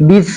20